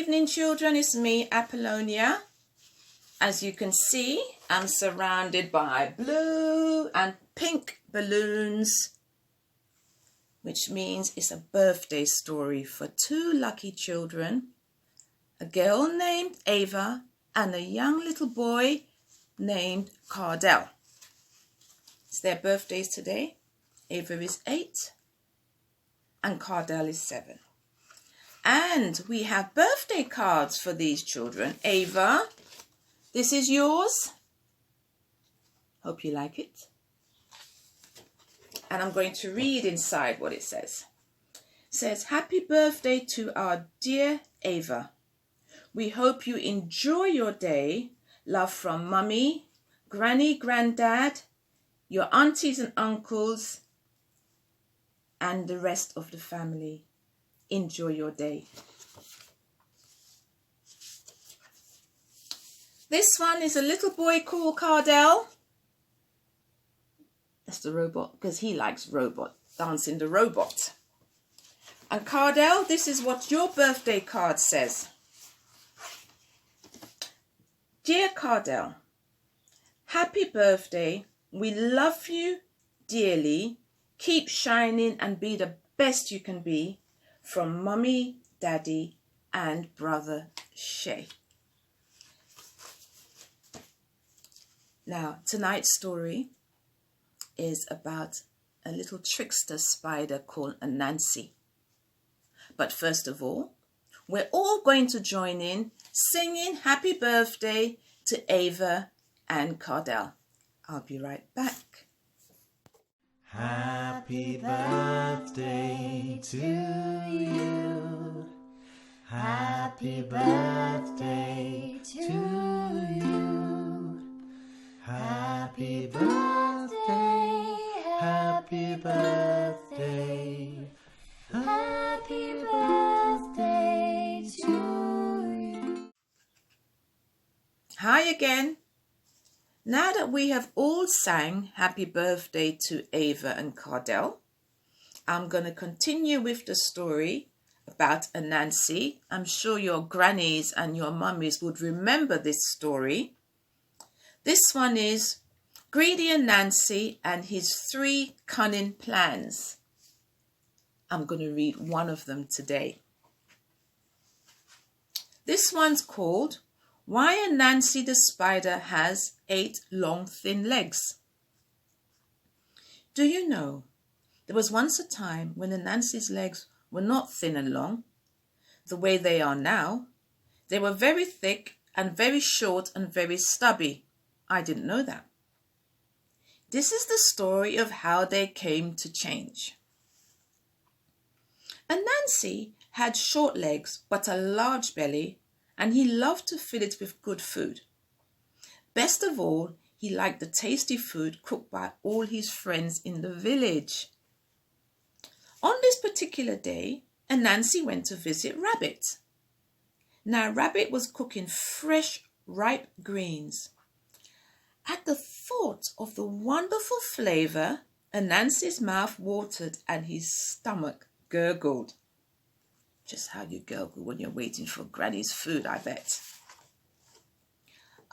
evening, children. It's me, Appalonia. As you can see, I'm surrounded by blue and pink balloons, which means it's a birthday story for two lucky children, a girl named Ava and a young little boy named Cardell. It's their birthdays today. Ava is 8 and Cardell is 7. And we have birthday cards for these children. Ava, this is yours. Hope you like it. And I'm going to read inside what it says. It says, happy birthday to our dear Ava. We hope you enjoy your day. Love from Mummy, Granny, Granddad, your aunties and uncles, and the rest of the family. Enjoy your day. This one is a little boy called Cardell. That's the robot, because he likes dancing the robot. And Cardell, this is what your birthday card says. Dear Cardell, happy birthday. We love you dearly. Keep shining and be the best you can be. From Mummy, Daddy, and Brother Shay. Now, tonight's story is about a little trickster spider called Anansi. But first of all, we're all going to join in singing happy birthday to Ava and Cardell. I'll be right back. Happy birthday to you. Happy birthday to you. Happy birthday, happy birthday. Happy birthday to you. Hi again. Now that we have all sang happy birthday to Ava and Cardell, I'm going to continue with the story about Anansi. I'm sure your grannies and your mummies would remember this story. This one is Greedy Anansi and his 3 cunning plans. I'm going to read one of them today. This one's called Why Anansi the Spider Has 8 Long Thin Legs. Do you know, there was once a time when Anansi's legs were not thin and long, the way they are now. They were very thick and very short and very stubby. I didn't know that. This is the story of how they came to change. Anansi had short legs but a large belly, and he loved to fill it with good food. Best of all, he liked the tasty food cooked by all his friends in the village. On this particular day, Anansi went to visit Rabbit. Now, Rabbit was cooking fresh, ripe greens. At the thought of the wonderful flavour, Anansi's mouth watered and his stomach gurgled. Just how you gurgle when you're waiting for Granny's food, I bet.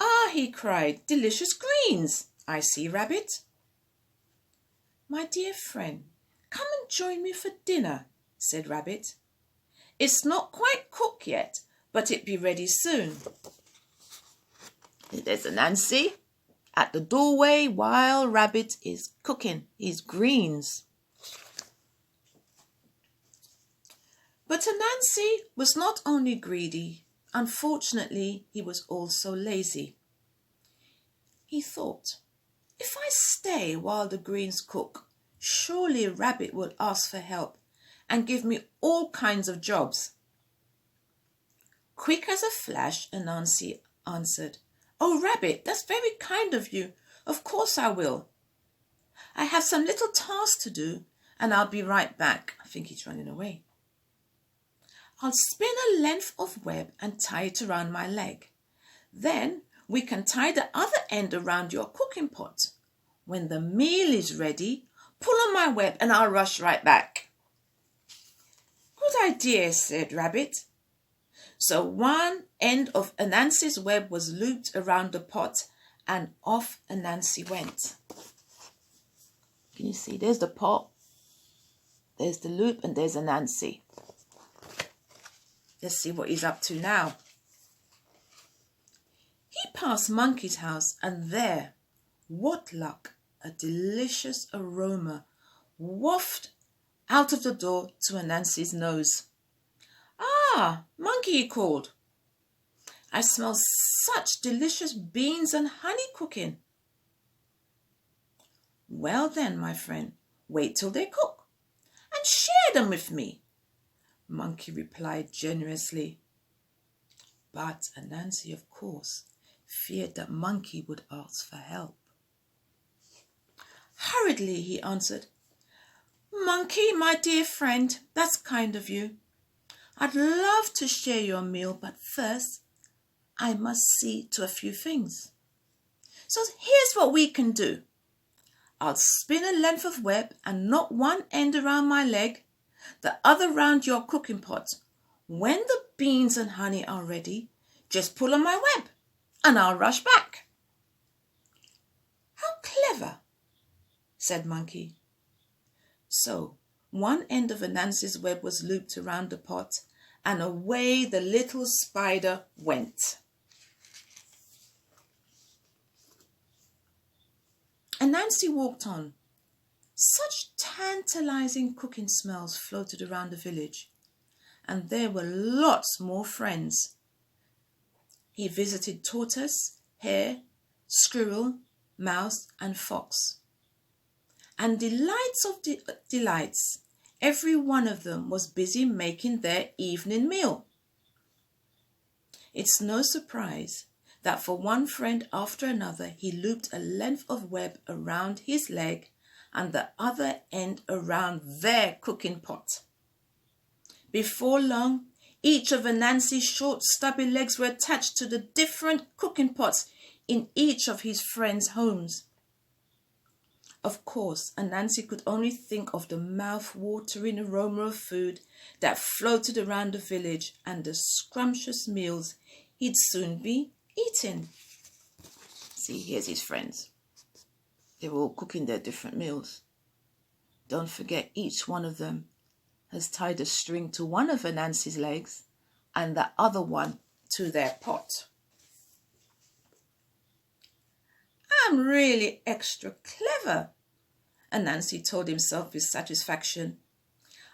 Ah, he cried, delicious greens. I see, Rabbit. My dear friend, come and join me for dinner, said Rabbit. It's not quite cooked yet, but it be ready soon. There's Anansi at the doorway while Rabbit is cooking his greens. But Anansi was not only greedy, unfortunately, he was also lazy. He thought, if I stay while the greens cook, surely Rabbit will ask for help and give me all kinds of jobs. Quick as a flash, Anansi answered, Oh, Rabbit, that's very kind of you. Of course I will. I have some little tasks to do and I'll be right back. I think he's running away. I'll spin a length of web and tie it around my leg. Then we can tie the other end around your cooking pot. When the meal is ready, pull on my web and I'll rush right back. Good idea, said Rabbit. So one end of Anansi's web was looped around the pot, and off Anansi went. Can you see? There's the pot, there's the loop, and there's Anansi. Let's see what he's up to now. He passed Monkey's house, and there, what luck, a delicious aroma wafted out of the door to Anansi's nose. "Ah, Monkey," he called. "I smell such delicious beans and honey cooking." "Well then, my friend, wait till they cook and share them with me," Monkey replied generously. But Anansi, of course, feared that Monkey would ask for help. Hurriedly he answered, "Monkey, my dear friend, that's kind of you. I'd love to share your meal, but first I must see to a few things. So here's what we can do. I'll spin a length of web and knot one end around my leg, the other round your cooking pot. When the beans and honey are ready, just pull on my web and I'll rush back." "How clever," said Monkey. So one end of Anansi's web was looped around the pot, and away the little spider went. Anansi walked on. Such tantalizing cooking smells floated around the village, and there were lots more friends. He visited tortoise, hare, squirrel, mouse, and fox. And delights of delights, every one of them was busy making their evening meal. It's no surprise that for one friend after another, he looped a length of web around his leg and the other end around their cooking pot. Before long, each of Anansi's short, stubby legs were attached to the different cooking pots in each of his friends' homes. Of course, Anansi could only think of the mouth-watering aroma of food that floated around the village and the scrumptious meals he'd soon be eating. See, here's his friends. They were all cooking their different meals. Don't forget, each one of them has tied a string to one of Anansi's legs and the other one to their pot. "I'm really extra clever," Anansi told himself with satisfaction.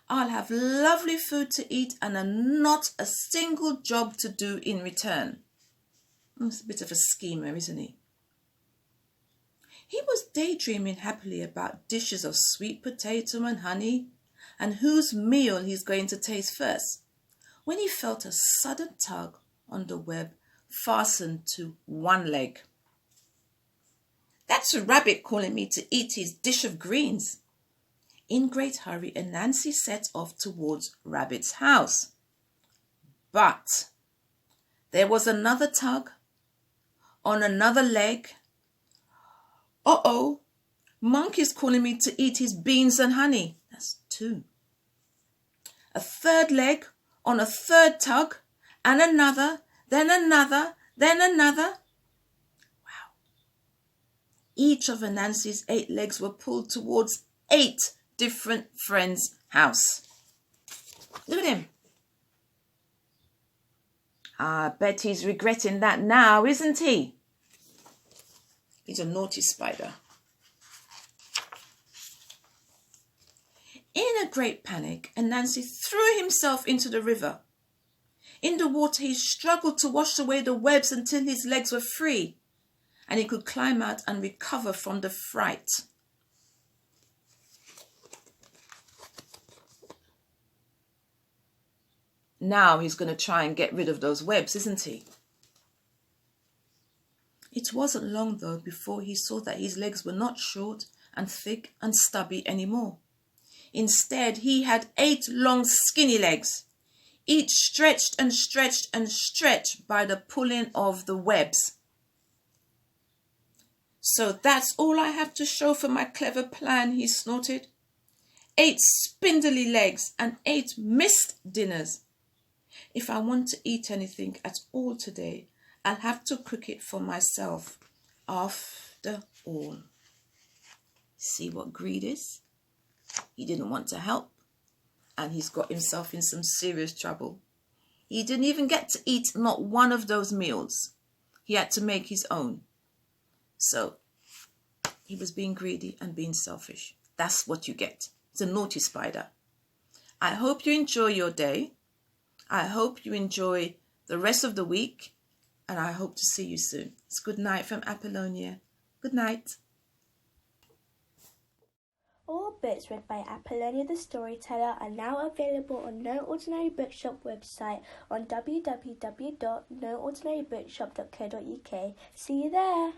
"I'll have lovely food to eat and not a single job to do in return." It's a bit of a schemer, isn't he? He was daydreaming happily about dishes of sweet potato and honey and whose meal he's going to taste first, when he felt a sudden tug on the web fastened to one leg. "That's a rabbit calling me to eat his dish of greens." In great hurry, Anansi set off towards Rabbit's house. But there was another tug on another leg. "Uh-oh, Monkey's calling me to eat his beans and honey." That's two. A third leg on a third tug, and another, then another, then another. Wow. Each of Anansi's 8 legs were pulled towards 8 different friends' house. Look at him. I bet he's regretting that now, isn't he? He's a naughty spider. In a great panic, Anansi threw himself into the river. In the water, he struggled to wash away the webs until his legs were free, and he could climb out and recover from the fright. Now he's going to try and get rid of those webs, isn't he? It wasn't long, though, before he saw that his legs were not short and thick and stubby anymore. Instead, he had 8 long, skinny legs, each stretched and stretched and stretched by the pulling of the webs. "So that's all I have to show for my clever plan," he snorted. 8 spindly legs and 8 missed dinners. If I want to eat anything at all today, I'll have to cook it for myself. After all. See what greed is? He didn't want to help, and he's got himself in some serious trouble. He didn't even get to eat not one of those meals. He had to make his own. So he was being greedy and being selfish. That's what you get. It's a naughty spider. I hope you enjoy your day. I hope you enjoy the rest of the week. And I hope to see you soon. It's good night from Appalonia. Good night. All books read by Appalonia The Storyteller are now available on No Ordinary Bookshop website on www.noordinarybookshop.co.uk. See you there!